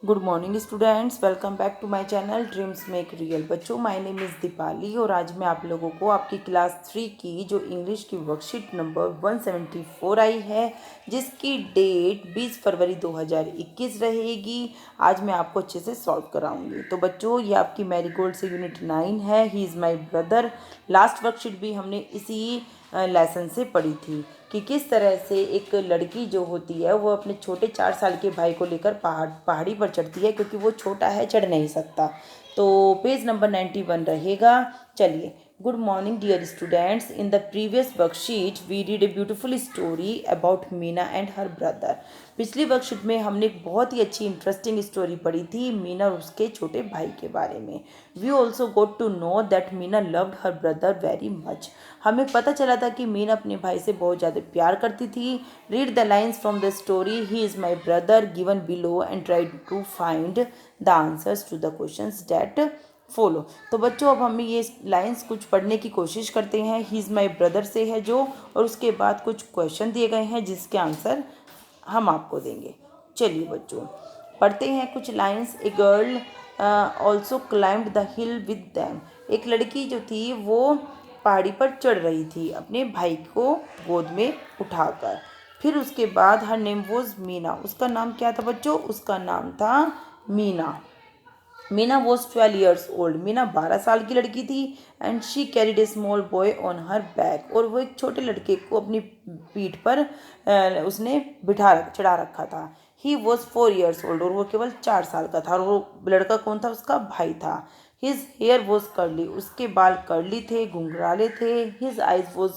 Good morning students, welcome back to my channel dreams make real. बच्चों, my name is Deepali और आज मैं आप लोगों को आपकी क्लास 3 की जो इंग्लिश की वर्कशीट नंबर 174 आई है, जिसकी डेट 20 फरवरी 2021 रहेगी। आज मैं आपको अच्छे से सॉल्व कराऊंगी। तो बच्चों, ये आपकी मैरीगोल्ड से यूनिट 9 है, ही is my brother. Last worksheet भी हमने इसी लेसन से पढ़ी थी कि किस तरह से एक लड़की जो होती है वो अपने छोटे 4 साल के भाई को लेकर पहाड़ी पर चढ़ती है, क्योंकि वो छोटा है, चढ़ नहीं सकता। तो पेज नंबर 91 रहेगा। चलिए, good morning dear students. In the previous worksheet we read a beautiful story about Meena and her brother. पिछली वर्कशीट में हमने एक बहुत ही अच्छी इंटरेस्टिंग स्टोरी पढ़ी थी मीना और उसके छोटे भाई के बारे में। We also got to know that Meena loved her brother very much. हमें पता चला था कि मीना अपने भाई से बहुत ज़्यादा प्यार करती थी। Read the lines from the story he is my brother given below and try to find the answers to the questions that follow. तो बच्चों, अब हम ये लाइन्स कुछ पढ़ने की कोशिश करते हैं। ही इज़ माई ब्रदर से है जो, और उसके बाद कुछ क्वेश्चन दिए गए हैं जिसके आंसर हम आपको देंगे। चलिए बच्चों, पढ़ते हैं कुछ lines. A girl also climbed the hill with them. एक लड़की जो थी वो पहाड़ी पर चढ़ रही थी अपने भाई को गोद में उठाकर। फिर उसके बाद हर नेम वॉज मीना। उसका नाम क्या था बच्चों? उसका नाम था Meena. Meena was 12 years old. Meena 12 साल की लड़की थी। And she carried A small boy on her back. और वो एक छोटे लड़के को अपनी पीठ पर उसने चढ़ा रखा था। He was 4 years old. और वो केवल 4 साल का था। और वो लड़का कौन था? उसका भाई था। His hair was curly. उसके बाल कर्ली थे, घुंघराले थे। His eyes was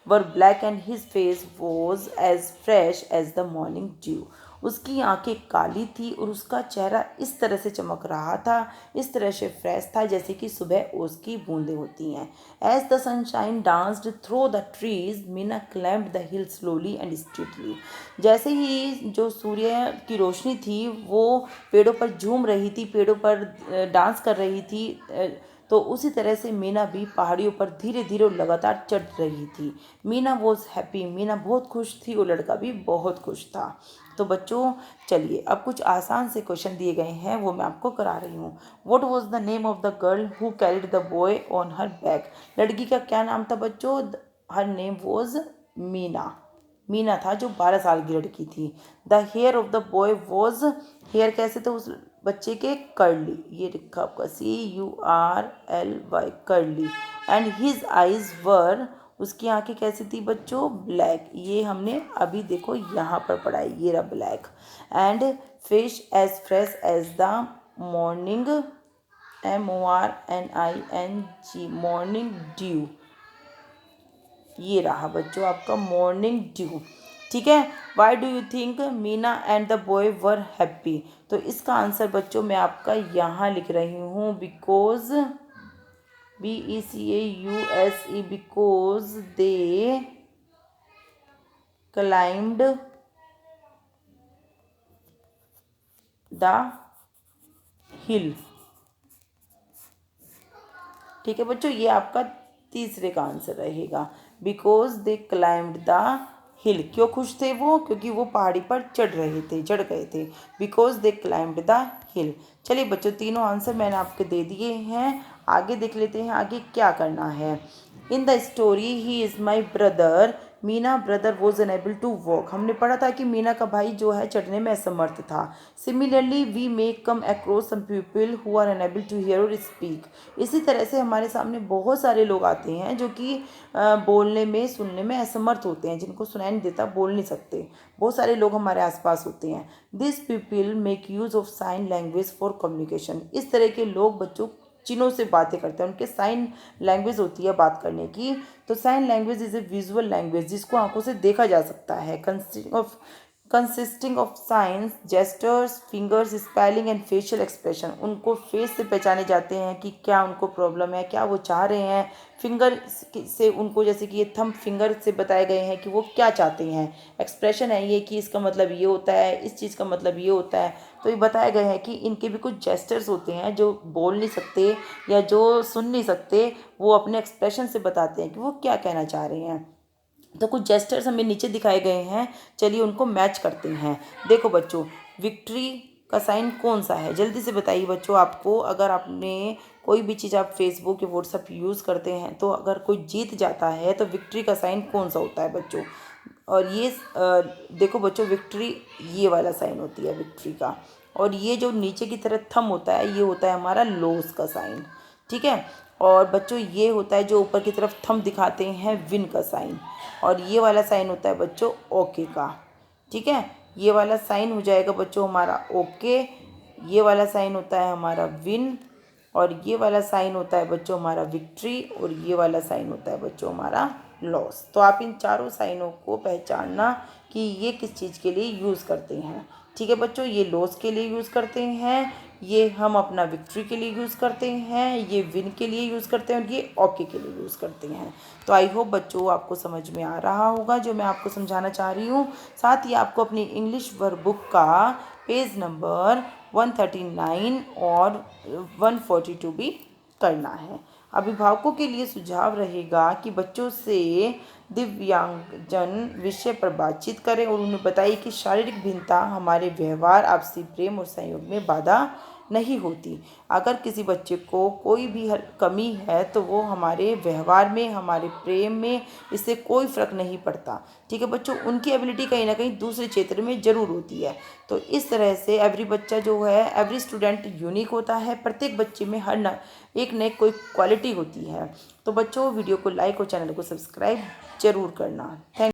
were black and his face was as fresh as the morning dew. उसकी आंखें काली थी और उसका चेहरा इस तरह से चमक रहा था, इस तरह से फ्रेश था जैसे कि सुबह ओस की बूंदें होती हैं। As the sunshine danced through the trees Meena climbed the hill slowly and steadily. जैसे ही जो सूर्य की रोशनी थी वो पेड़ों पर झूम रही थी, पेड़ों पर डांस कर रही थी, तो उसी तरह से मीना भी पहाड़ियों पर धीरे धीरे और लगातार चढ़ रही थी। Meena was happy. मीना बहुत खुश थी और लड़का भी बहुत खुश था। तो बच्चों, चलिए अब कुछ आसान से क्वेश्चन दिए गए हैं, वो मैं आपको करा रही हूँ। What was the name of the girl who carried the boy on her back. लड़की का क्या नाम था बच्चों? Her name was Meena. Meena था जो 12 साल की लड़की थी। The hair of the boy was, hair कैसे थे उस बच्चे के? कर्ली। ये लिखा आपका CURLY, curly. And his eyes were, उसकी आंखें कैसी थी बच्चों? ब्लैक। ये हमने अभी देखो यहाँ पर पढ़ा है, ये रहा black. And face as fresh as the morning, MORNING, morning dew. ये रहा बच्चों आपका मॉर्निंग ड्यू। ठीक है। Why do you think Meena and the boy were happy? तो इसका आंसर बच्चों मैं आपका यहाँ लिख रही हूँ, because BECAUSE, because they climbed the hill। ठीक है बच्चों, ये आपका तीसरे का आंसर रहेगा, बिकॉज दे क्लाइम्ड द हिल। क्यों खुश थे वो? क्योंकि वो पहाड़ी पर चढ़ गए थे। बिकॉज दे क्लाइम्ड द हिल। चलिए बच्चों, तीनों आंसर मैंने आपके दे दिए हैं। आगे देख लेते हैं आगे क्या करना है। In the story he is my brother Meena brother was unable to walk. हमने पढ़ा था कि मीना का भाई जो है चढ़ने में असमर्थ था। Similarly we may come across some people who are unable to hear or speak. इसी तरह से हमारे सामने बहुत सारे लोग आते हैं जो कि बोलने में, सुनने में असमर्थ होते हैं, जिनको सुनाई नहीं देता, बोल नहीं सकते। बहुत सारे लोग हमारे आसपास होते हैं। This people make use of sine language for communication. इस तरह के लोग बच्चों चिन्हों से बातें करते हैं, उनके साइन लैंग्वेज होती है बात करने की। तो sign language is a visual language, जिसको आंखों से देखा जा सकता है। Consisting of signs, gestures, fingers, spelling and facial expression. उनको फेस से पहचाने जाते हैं कि क्या उनको प्रॉब्लम है, क्या वो चाह रहे हैं। फिंगर से उनको, जैसे कि ये थंब फिंगर से बताए गए हैं कि वो क्या चाहते हैं। एक्सप्रेशन है ये कि इसका मतलब ये होता है, इस चीज़ का मतलब ये होता है। तो ये बताए गए हैं कि इनके भी कुछ जेस्टर्स होते हैं जो बोल नहीं सकते या जो सुन नहीं सकते, वो अपने एक्सप्रेशन से बताते हैं कि वो क्या कहना चाह रहे हैं। तो कुछ जेस्टर्स हमें नीचे दिखाए गए हैं, चलिए उनको मैच करते हैं। देखो बच्चों, विक्ट्री, का साइन कौन सा है? जल्दी से बताइए बच्चों। आपको अगर आपने कोई भी चीज़ आप फेसबुक या व्हाट्सअप यूज़ करते हैं तो अगर कोई जीत जाता है तो विक्ट्री का साइन कौन सा होता है बच्चों? और ये देखो बच्चों, विक्ट्री ये वाला साइन होती है विक्ट्री का। और ये जो नीचे की तरफ थंब होता है ये होता है हमारा लॉस का साइन। ठीक है। और बच्चों ये होता है जो ऊपर की तरफ थंब दिखाते हैं, विन का साइन। और ये वाला साइन होता है बच्चों ओके का। ठीक है। ये वाला साइन हो जाएगा बच्चों हमारा ओके। ये वाला साइन होता है हमारा विन। और ये वाला साइन होता है बच्चों हमारा विक्ट्री। और ये वाला साइन होता है बच्चों हमारा लॉस। तो आप इन चारों साइनों को पहचानना कि ये किस चीज़ के लिए यूज़ करते हैं। ठीक है बच्चों, ये लॉस के लिए यूज़ करते हैं, ये हम अपना विक्ट्री के लिए यूज़ करते हैं, ये विन के लिए यूज़ करते हैं और ये ओके के लिए यूज़ करते हैं। तो आई होप बच्चों आपको समझ में आ रहा होगा जो मैं आपको समझाना चाह रही हूँ। साथ ही आपको अपनी इंग्लिश वर्कबुक का पेज नंबर 139 और 142 भी करना है। अभिभावकों के लिए सुझाव रहेगा कि बच्चों से दिव्यांगजन विषय पर बातचीत करें और उन्हें बताइए कि शारीरिक भिन्नता हमारे व्यवहार, आपसी प्रेम और सहयोग में बाधा नहीं होती। अगर किसी बच्चे को कोई भी कमी है तो वो हमारे व्यवहार में, हमारे प्रेम में, इससे कोई फ़र्क नहीं पड़ता। ठीक है बच्चों, उनकी एबिलिटी कहीं ना कहीं दूसरे क्षेत्र में ज़रूर होती है। तो इस तरह से एवरी बच्चा जो है, एवरी स्टूडेंट यूनिक होता है। प्रत्येक बच्चे में एक न एक कोई क्वालिटी होती है। तो बच्चों वीडियो को लाइक और चैनल को सब्सक्राइब ज़रूर करना। थैंक